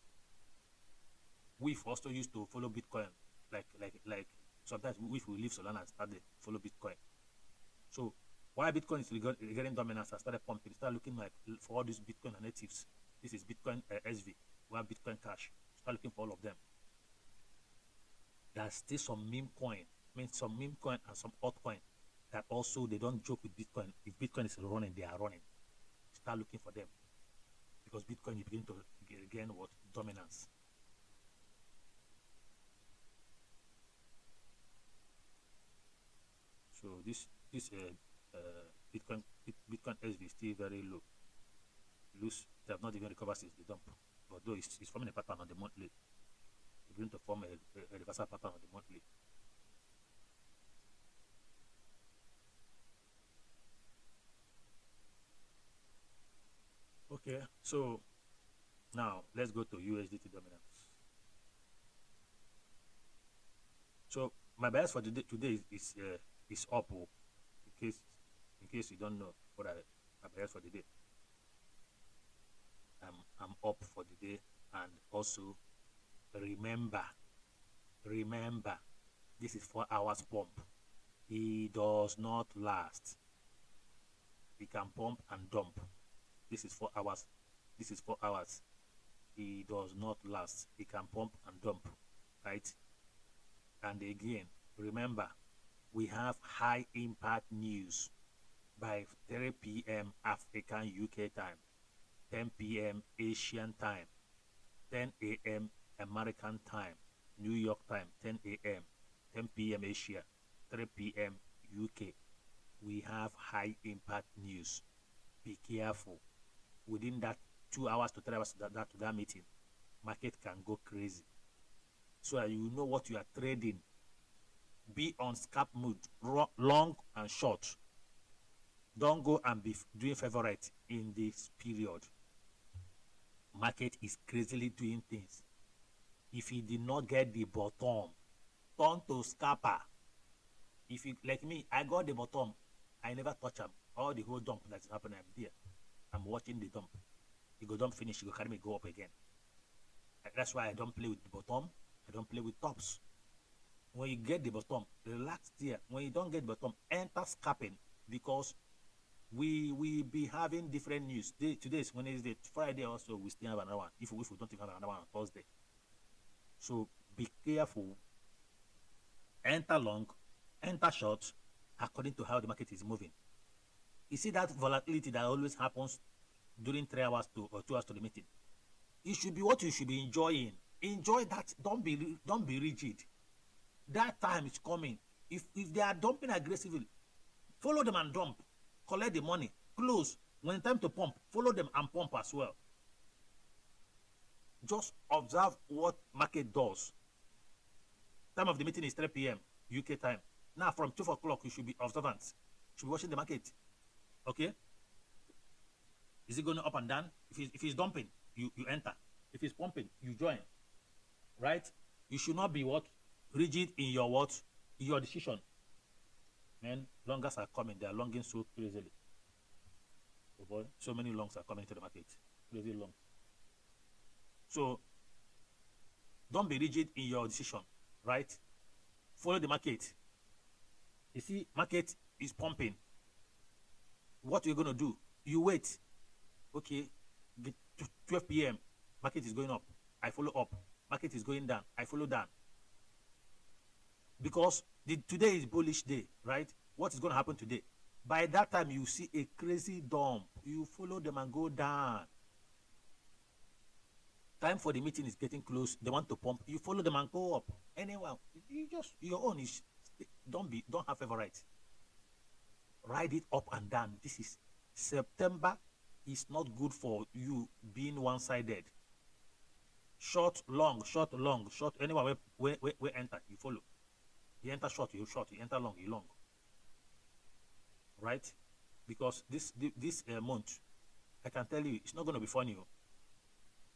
We've also used to follow Bitcoin, like sometimes we leave Solana and start to follow Bitcoin. So while Bitcoin is getting dominance, I started pumping. Start looking like for all these Bitcoin natives. This is Bitcoin SV. We have Bitcoin Cash. Start looking for all of them. There's still some meme coin. I mean, some meme coin and some altcoin that also they don't joke with Bitcoin. If Bitcoin is running, they are running. Start looking for them, because Bitcoin is beginning to gain what dominance. So this Bitcoin SV is still very low. Loose. They have not even recovered since the dump. Although it's forming a pattern on the monthly. It's going to form a reversal pattern on the monthly. Okay, so now let's go to USDT dominance. So my bias for today is up. In case you don't know what my bias for the day. I'm up for the day, and also remember, this is 4 hours pump. It does not last. It can pump and dump. This is 4 hours. This is 4 hours. It does not last. It can pump and dump, right? And again, remember, we have high impact news by 3 p.m. African UK time, 10 p.m. Asian time, 10 a.m. American time, New York time, 10 a.m., 10 p.m. Asia, 3 p.m. UK. We have high impact news. Be careful. Within that 2 hours to 3 hours to that meeting, market can go crazy. So that you know what you are trading. Be on scalp mood, long and short. Don't go and be doing favorite in this period. Market is crazily doing things. If you did not get the bottom, turn to scalper. If you like me, I got the bottom, I never touch them. All the whole dump that's happening, I'm there. I'm watching the dump. You go dump finish, you go carry me go up again. That's why I don't play with the bottom. I don't play with tops. When you get the bottom, relax there. When you don't get the bottom, enter scalping, because we be having different news. Today is Wednesday. Friday also we still have another one. If we don't even have another one on Thursday. So be careful. Enter long, enter short, according to how the market is moving. You see that volatility that always happens during 3 hours to or 2 hours to the meeting. It should be what you should be enjoying. Enjoy that. Don't be rigid. That time is coming. If they are dumping aggressively, follow them and dump. Collect the money. Close. When it's time to pump, follow them and pump as well. Just observe what market does. Time of the meeting is 3 p.m. UK time. Now from 12 o'clock, you should be observant. You should be watching the market. Okay? Is it going up and down? If it's dumping, you enter. If it's pumping, you join. Right? You should not be what? Rigid in your what? In your decision. Man, longers are coming. They are longing so crazily. Oh boy, so many longs are coming to the market. Crazy long. So don't be rigid in your decision, right? Follow the market. You see, market is pumping. What you're gonna do? You wait. Okay, 12 p.m. Market is going up. I follow up. Market is going down. I follow down. Because today is bullish day, right? What is going to happen today? By that time, you see a crazy dump. You follow them and go down. Time for the meeting is getting close. They want to pump. You follow them and go up. Anyway, you just your own is don't have favorite. Ride it up and down. This is September is not good for you being one-sided. Short, long, short, long, short. Anyway, where enter, you follow. You enter short, you short. You enter long, you long. Right? Because this month, I can tell you, it's not going to be funny.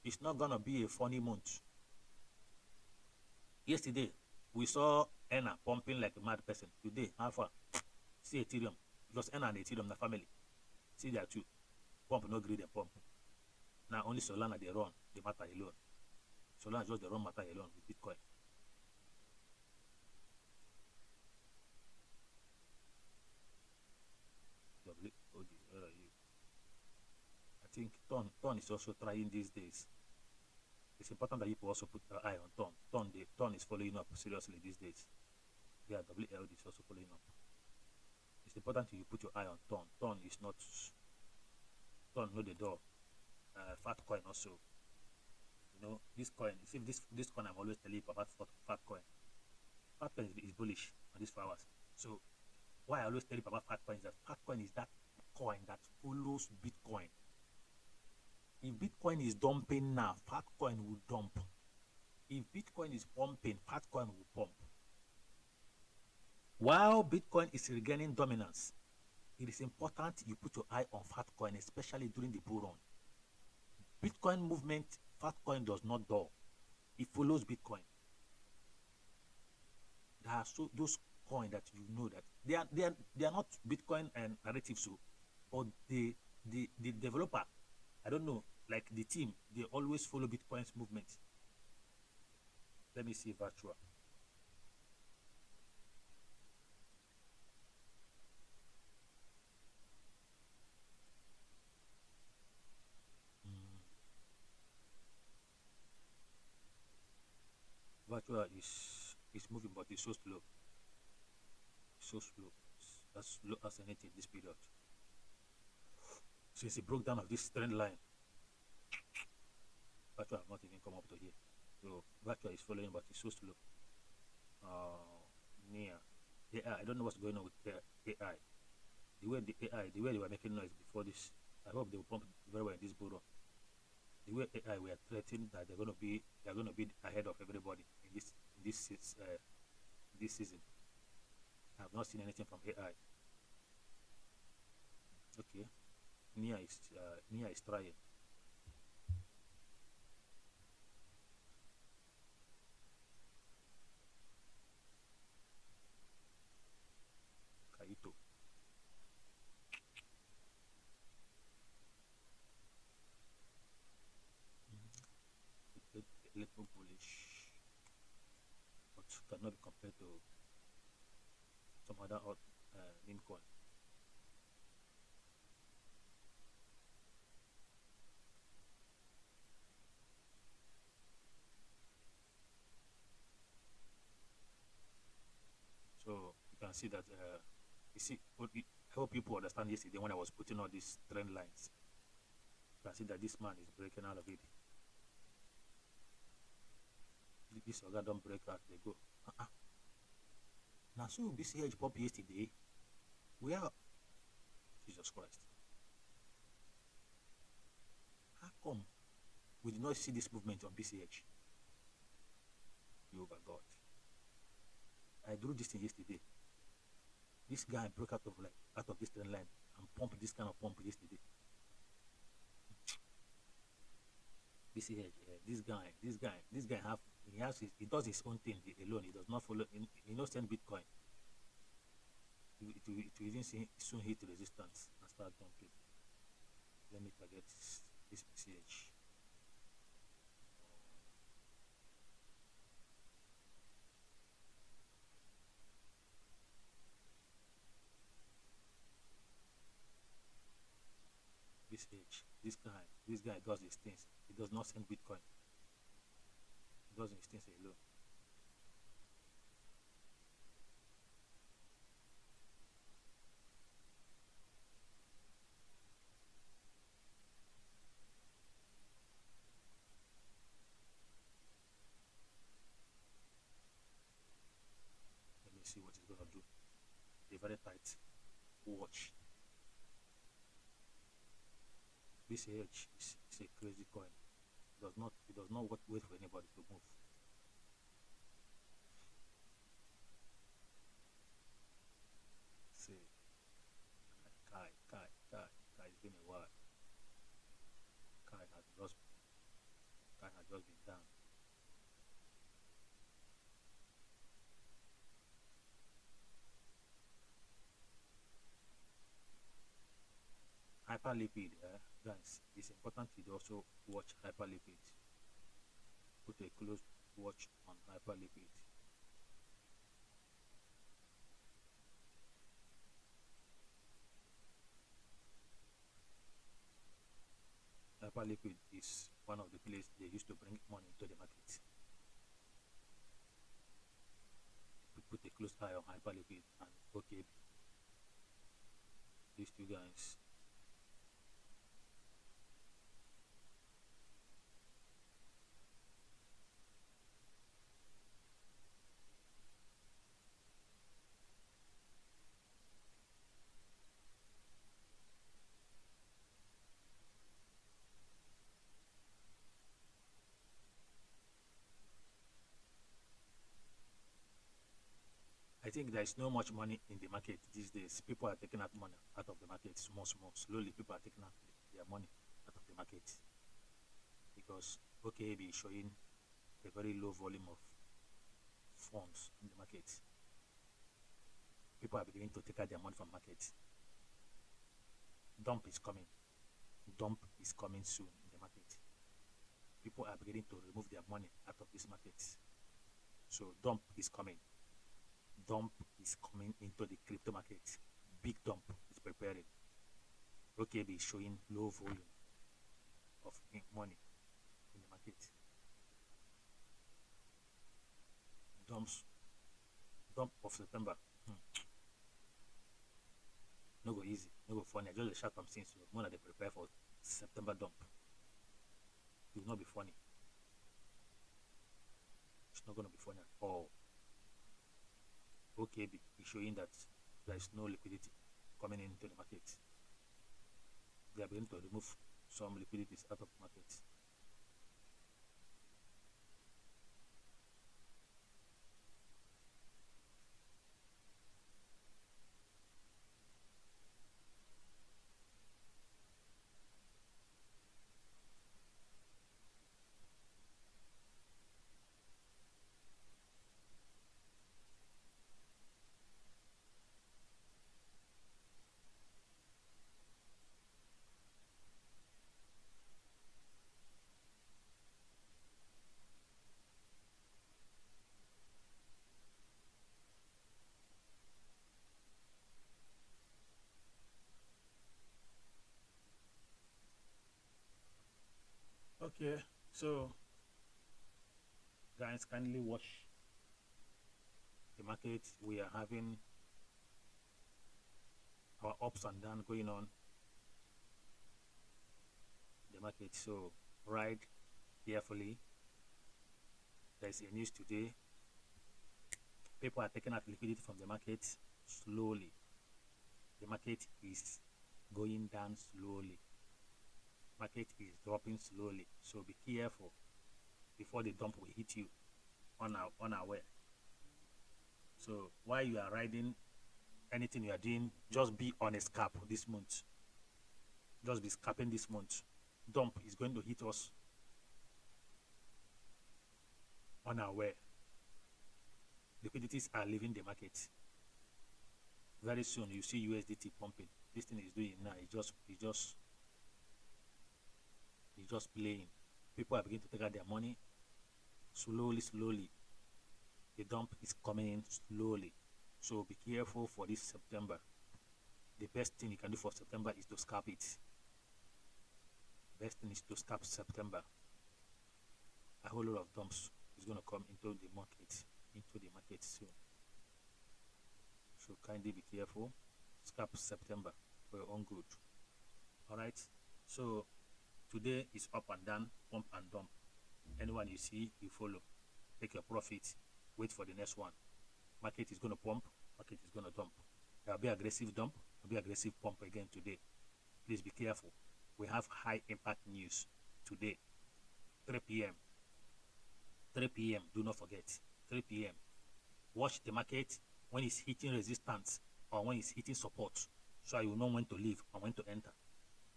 It's not going to be a funny month. Yesterday, we saw Enna pumping like a mad person. Today, Alpha, see Ethereum. Because Enna and Ethereum, the family. See there too. Pump, no greed and pump. Now only Solana, they run the matter alone. Solana just the run matter alone with Bitcoin. Where are you? I think Ton is also trying these days. It's important that people also put their eye on Ton. Ton is following up seriously these days. Yeah, WLD is also following up. It's important you put your eye on Ton. Ton is not. Ton know the door. Fat coin also. You know, this coin. See, this coin I'm always telling you about fat coin. Fat coin is bullish on these 4 hours. So why I always tell you about fat coin is that fat coin is that coin that follows Bitcoin. If Bitcoin is dumping now, fat coin will dump. If Bitcoin is pumping, fat coin will pump. While Bitcoin is regaining dominance, it is important you put your eye on fat coin, especially during the bull run. Bitcoin movement, fat coin does not dull. It follows Bitcoin. There are those coins that you know that they are not Bitcoin and narratives, so, but the developer, I don't know, like the team, they always follow Bitcoin's movement. Let me see virtual. Virtual is moving, but it's so slow. It's so slow. It's as slow as anything this period. Since it broke down of this trend line, virtual have not even come up to here. So virtual is following, but it's so slow. Near AI, I don't know what's going on with AI. The way the way they were making noise before this, I hope they will pump very well in this bull run. The way AI were threatening that they're going to be ahead of everybody in this season. I have not seen anything from AI. Okay, Nia is trying. Kaito. A little bullish, but cannot be compared to some other meme coin. So you can see that you see I hope people understand yesterday when I was putting all these trend lines. You can see that this man is breaking out of it. This organ don't break out, they go. Now so BCH pop yesterday. We are Jesus Christ. How come we did not see this movement on BCH? Jehovah God. I drew this thing yesterday. This guy broke out of this trend line and pumped this kind of pump yesterday. BCH, this guy he does his own thing alone. He does not follow. He knows send Bitcoin. it will even soon hit resistance and start dumping. Let me target this PCH. This guy does his things. He does not send Bitcoin. He does his things alone. Let me see what he's gonna do. A very tight watch. BCH is a crazy coin. It does not wait for anybody to move. See, Kai, it's been a while. Kai has just been down. Hyperlipid, guys, it's important to also watch hyperlipid. Put a close watch on hyperlipid. Hyperlipid is one of the places they used to bring money into the market. We put a close eye on hyperlipid and OKB. These two guys. I think there is no much money in the market these days. People are taking out money out of the market small. Slowly, people are taking out their money out of the market because OKB is showing a very low volume of funds in the market. People are beginning to take out their money from market. Dump is coming. Dump is coming soon in the market. People are beginning to remove their money out of this market. So dump is coming. Dump is coming into the crypto market. Big dump is preparing. OKB is showing low volume of money in the market. Dump of September. No go easy, no go funny. I just shout some things. So more than they prepare for September dump. It will not be funny. It's not gonna be funny at all. OKB is showing that there is no liquidity coming into the market. They are going to remove some liquidities out of the market. Okay, so guys, kindly watch the market. We are having our ups and downs going on the market, so ride carefully. There's a news today. People are taking out liquidity from the market slowly. The market is going down slowly. Market is dropping slowly, so be careful before the dump will hit you unaware. So while you are riding anything you are doing, just be on a scalp this month. Just be scalping this month. Dump is going to hit us unaware. Liquidities are leaving the market very soon you see USDT pumping. This thing is doing now. It's just playing. People are beginning to take out their money slowly. The dump is coming in slowly. So be careful for this September. The best thing you can do for September is to scalp it. Best thing is to scalp September. A whole lot of dumps is going to come into the market soon. So kindly be careful. Scalp September for your own good. Alright. So today is up and down, pump and dump. Anyone you see, you follow. Take your profit. Wait for the next one. Market is going to pump. Market is going to dump. There will be aggressive dump. There will be aggressive pump again today. Please be careful. We have high impact news today. 3 p.m. 3 p.m. Do not forget. 3 p.m. Watch the market when it's hitting resistance or when it's hitting support, so you know when to leave and when to enter.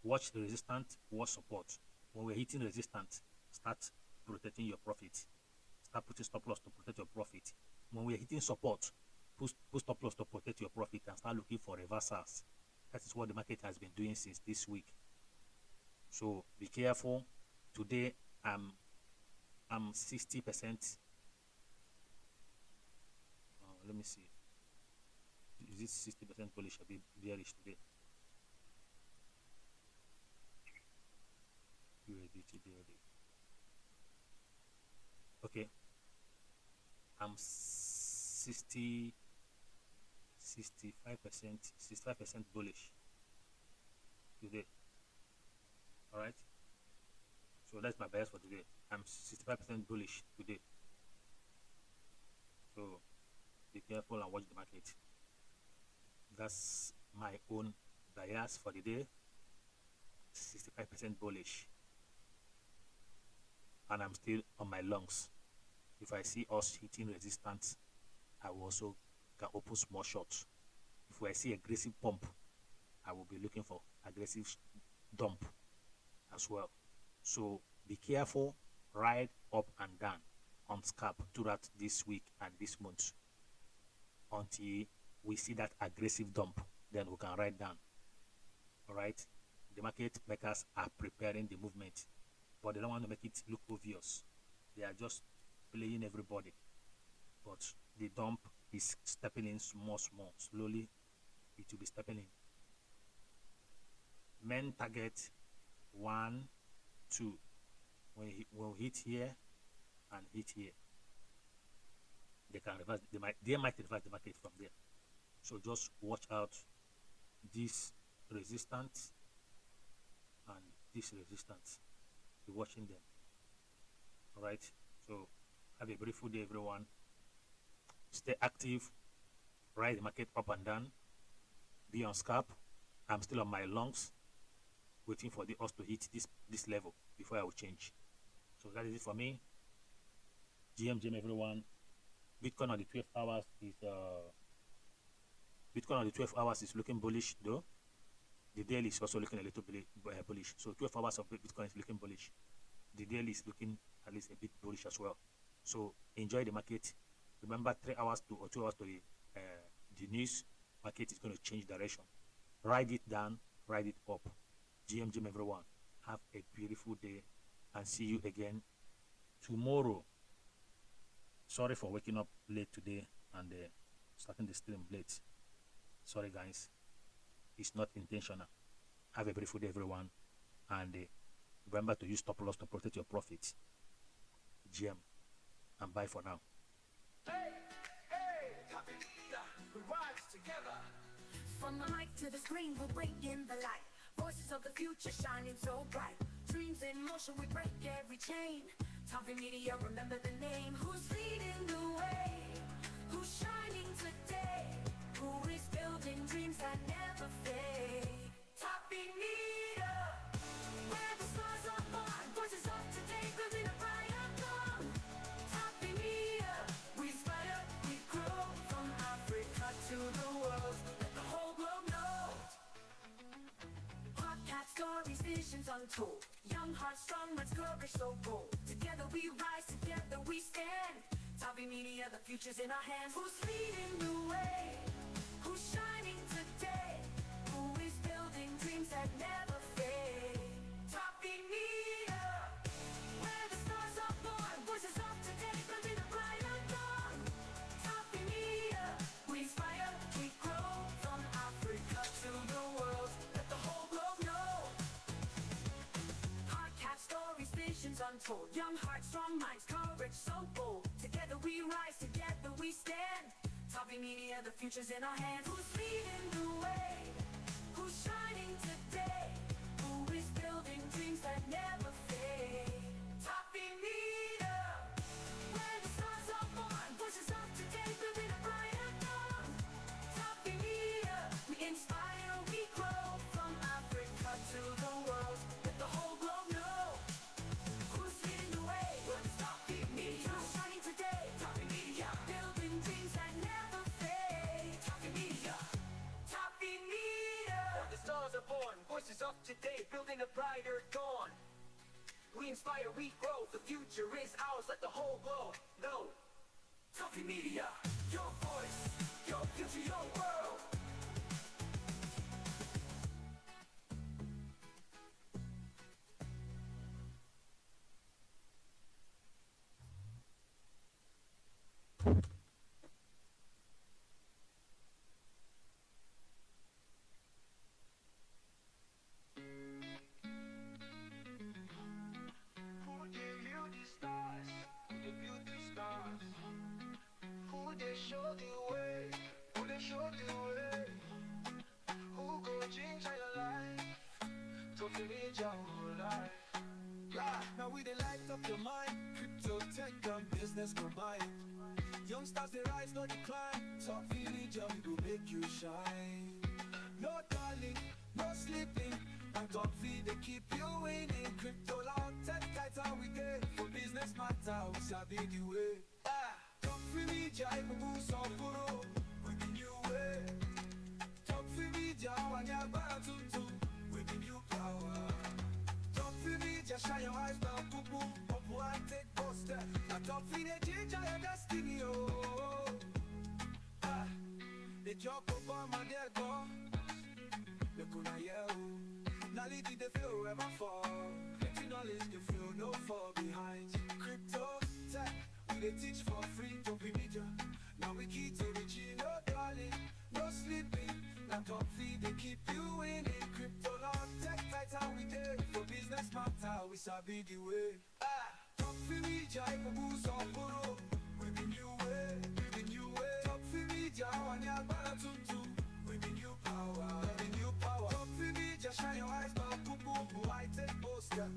Watch the resistance, watch support. When we're hitting resistance, start protecting your profit. Start putting stop loss to protect your profit. When we're hitting support, put stop loss to protect your profit and start looking for reversals. That is what the market has been doing since this week. So be careful. Today I'm 60%. Let me see. Is it 60% bullish or bearish today? USDT daily. Okay. I'm 65% bullish today. Alright. So that's my bias for today. I'm 65% bullish today. So be careful and watch the market. That's my own bias for the day. 65% bullish. And I'm still on my longs. If I see us hitting resistance, I will also can open small shots. If I see aggressive pump, I will be looking for aggressive dump as well. So be careful, ride up and down on scalp throughout this week and this month until we see that aggressive dump. Then we can ride down. All right. The market makers are preparing the movement, but they don't want to make it look obvious. They are just playing everybody, but the dump is stepping in small. Slowly it will be stepping in. Main target 1, 2. When we hit here and hit here, they can reverse. They might reverse the market from there. So just watch out this resistance and this resistance. Be watching them. All right. So have a beautiful day, everyone. Stay active. Ride the market up and down. Be on scalp. I'm still on my longs, waiting for the us to hit this level before I will change. So that is it for me. GM everyone. Bitcoin on the 12 hours is looking bullish though. The daily is also looking a little bit bullish. So 12 hours of Bitcoin is looking bullish. The daily is looking at least a bit bullish as well. So enjoy the market. Remember 3 hours to or 2 hours to the news. Market is going to change direction. Ride it down, ride it up. GM everyone. Have a beautiful day and see you again tomorrow. Sorry for waking up late today and starting the stream late. Sorry guys. It's not intentional. Have a beautiful day everyone, and remember to use stop loss to protect your profits. GM, and bye for now. Hey, Topvee, we rise together. From the mic to the screen, we're breaking the light. Voices of the future shining so bright. Dreams in motion, we break every chain. Topvee Media, remember the name. Who's leading the way? Who's shining today? Who is building dreams that never fade? Topvee Media, where the stars are born. Voices of today, building a brighter dawn. Topvee Media, we inspire, we grow. From Africa to the world, let the whole globe know. Podcast stories, visions untold. Young hearts, strong minds, courage so bold. Together we rise, together we stand. Topvee Media, the future's in our hands. Who's leading the way? Who's Who's shining today? Who is building dreams that never fade? Topvee Media, where the stars are born. Voices of today, building a brighter dawn. Topvee Media, we inspire, we grow. From Africa to the world, let the whole globe know. Podcast stories, visions untold. Young hearts, strong minds, courage so bold. Together we rise, together we stand. Topvee Media, the future's in our hands. Who's leading the way? Who's shining today? Who is building dreams that never fade? Topvee Media, where the stars are born. Voices of today, building a brighter dawn. Topvee Media, we inspire, we grow. From Africa to the world, let the whole globe know. Who's leading the way? What's Topvee Media? Who's shining today? Topvee Media, building dreams that never fade. Topvee Media, Topvee Media. The stars are born, voices of today, building a brighter dawn. We inspire, we grow, the future is ours, let the whole globe know. Topvee Media, your voice, your future, your world. Who gave you the stars? Who gave you the stars? Who they show the way? Who they show the way? Who go change your life? To finish your whole life. Yeah, now we they light up your mind. Crypto, tech, and business combined. Youngsters they rise, no decline. Topvee Media, we go make you shine. No darling, no sleeping. And Topvee they keep you winning. Crypto loud, tech tight how we get. For business matter, we sabi the way. Topvee Media, I move so puro. We the new way. Topvee Media, wanya batutu. We the new power. Topvee Media, shine your eyes down, poo poo. Up one, take both step. Now Topvee they change your destiny, oh. They joke over my dead gone. They couldn't yell. Knowledge the flow ever fall. Plenty knowledge the flow, no fall behind. Crypto, tech, we they teach for free. Topvee Media, now we key to the G. No darling, no sleeping. Now Topvee they keep you winning. Crypto, Lord, tech, tight how we did. For business matter, we sabi the way. Topvee Media, I move on puro. We the new way, we the new way. Topvee Media, wanya batutu. We the new power, we the new power. Topvee Media, shine your eyes, now poo poo poo. I take both step.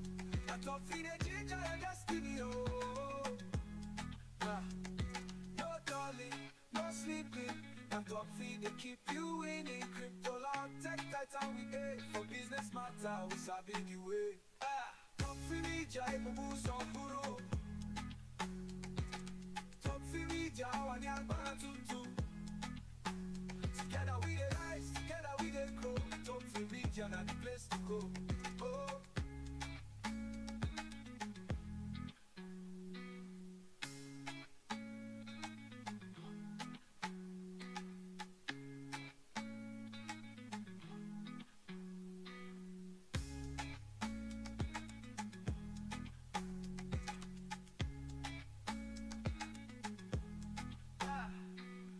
Now Topvee they change your destiny, oh. No darling, no sleeping. And Topvee they keep you winning. Crypto loud, tech tight how we get. For business matter, we sabi the way. Topvee Media, I move so puro. Topvee Media, wanya batutu. Together we dey rise, together we dey grow. Topvee Media, na the place to go. Oh.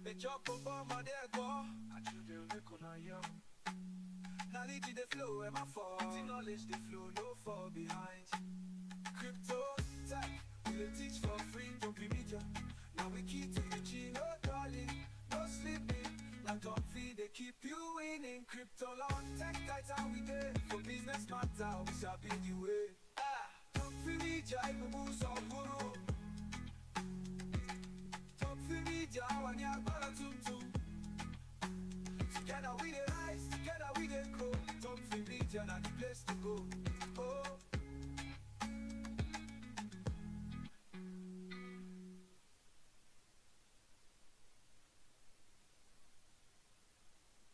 They joke over my dead go. I choose the lick on a young. Knowledge the flow and my fall. The knowledge the flow, no fall behind. Crypto, tech, we they teach for free. Topvee Media, now we key to the G. No darling, no sleeping. Now Topvee they keep you winning. Crypto long, tech tight how we did. For business matter, we shall be the way. Topvee Media, I move so puro. Topvee Media, wanya batutu. Together we dey rise, together we dey grow. Topvee Media, na the place to go.